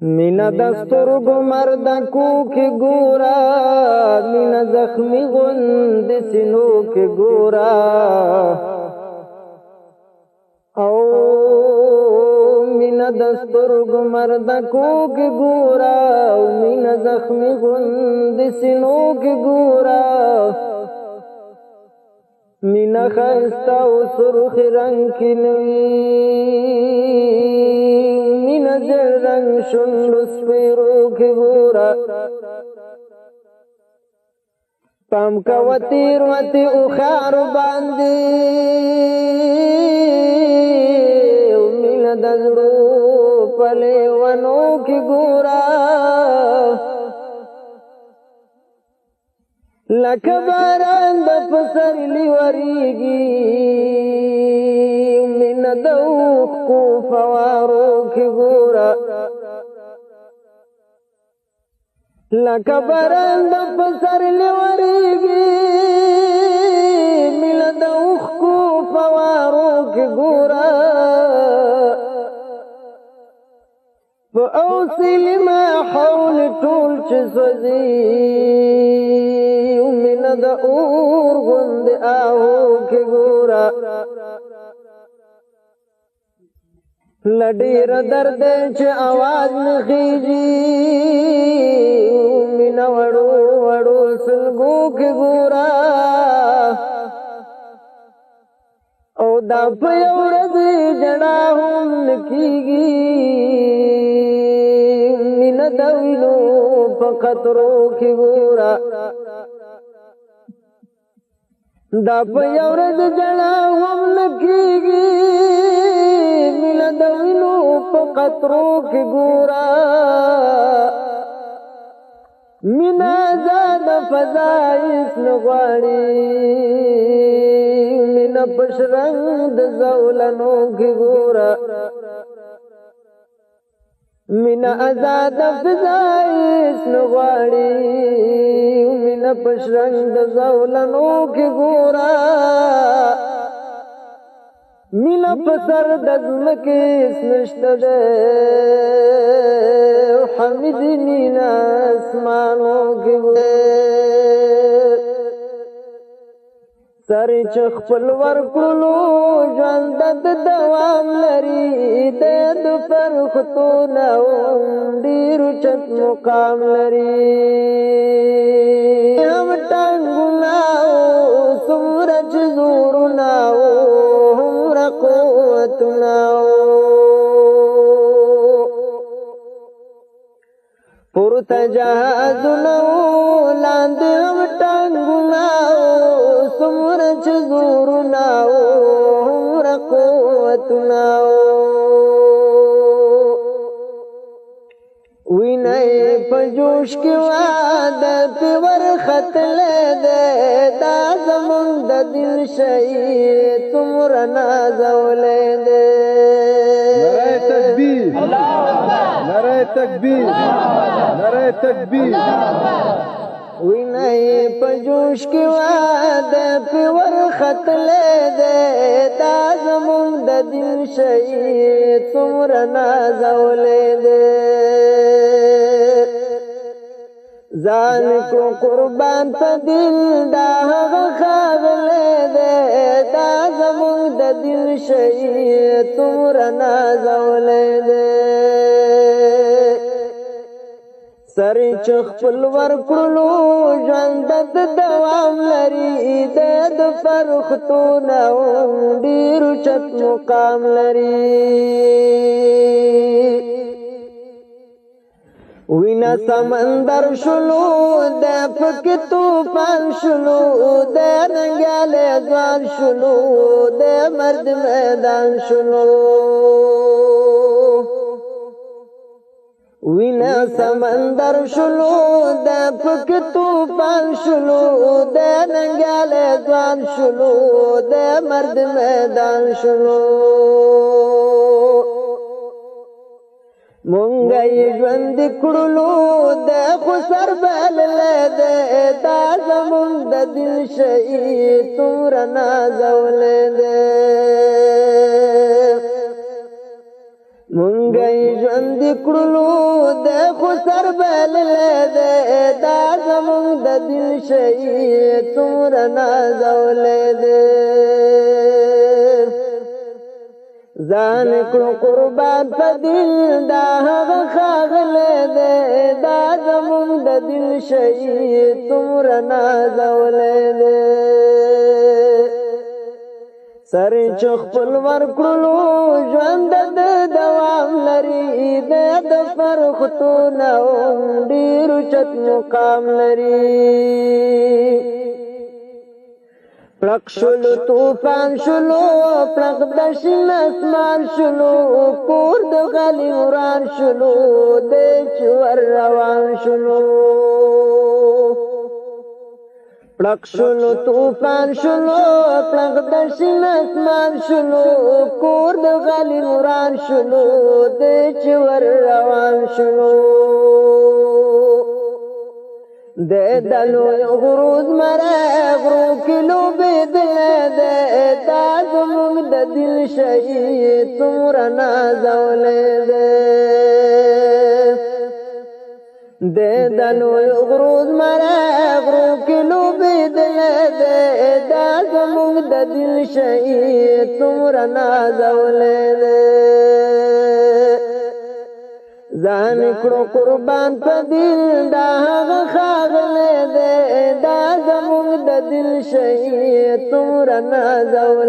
مینا دسترګو مرد کو کې ګورا مینا زخمی غوند سینو کې ګورا او مینا دسترګو مرد کو کې ګورا او مینا زخمی غوند سینو کې ګورا مینا خستا او سرخ رنگ کې نوی نظر رنگ شنو سپیرو کی گورا پام کا وطیر وطی اخار باندی مینا دزڑو پلے ونو کی گورا لکباران دفسر لیوریگی مینا دوخ کو فوارو کی گورا لکباران دفسر لیوریگی مینا دوخ کو فوارو کی گورا فأوصل ما حول طول چسوزی مینا دا اور گند آہو کی گورا لډیر درد چې आवाज نخیږي مینا وړو وړو سلګو کې ګورا او دا په یو ورځ جړا هم نکیږي مینا د وینو په قطرو کې ګورا دا په یو ورځ جړا هم نکیږي مینا د وینو په قطرو کې ګورا مینا زاد فضایس نغواړي مینا پشرنګ د زولنو کې ګورا مینا آزاد فضایس نغواړي مینا پشرنګ د زولنو کې ګورا مینا پسر دزمکی سنشت دے حمید مینا اسمانوں کی بے سری چخ پلور کلو جاندد دوام لری دید فرختو ناؤں دیرو چت مقام لری ہم ٹانگو ناؤ سمرچ زور ناؤ قوتنا پورتا جهازنا لاندې هم ټانګونه څومره چې زورونه هومره قوتونه وینه په جوش کې واده پې ورختلی دی دا زمونږ د دل شهید څومره نازولی دی نعره تکبیر نعره تکبیر نعره تکبیر وینه په جوش کې واده پې ورختلی دی دا زمونږ د دل شهید څومره نازولی دی ځان کو قربان په دل دا هغه ښاغلی دی دا زمونږ د دل شهید څومره نازولی دی سر چې خپل ورکړلو ژوند د دوام لري دی د فرښتونه ډېر اوچت مقام لري وینا سمندر شلو د پکې طوفان شلو د ننګیالی ځوان شلو د مرد میدان شلو وینا سمندر شلو د پکې طوفان شلو د ننګیالی ځوان شلو د مرد میدان شلو مونږه یې ژوند کړلو د خسر بللی دی دا زمونږ د دل شهید څومره نازولی دی مونږه یې ژوند کړلو د خو سر بللی دی دا زمونږ د دل شهید څومره نازولی دی ځان کړو قربان په دل دا هغه ښاغلی دی دا زمونږ د دل شهید څومره نازولی دی سر چې خپل ورکړلو ژوند د دوام لري د فرښتونه هم ډېر اوچت مقام لري پړق شلو طوفان شلو پړق د شین اسمان شلو کور د غلي وران شلو د چې ور روان شلو پړق شلو طوفان شلو پړق د شین اسمان شلو کور د غلي وران شلو د چې ور روان شلو د دلوی غروز مره غرو کلو بیدلی دی دا زمونږ د دل شهید څومره نازولی دی د دلوی غروز مره غرو کلو بیدلی دی دا زمونږ د دل شهید څومره نازولی دی ځان کړو قربان په دل دا هغه ښاغلی دی دا زمونږ د دل شهید څومره نازولی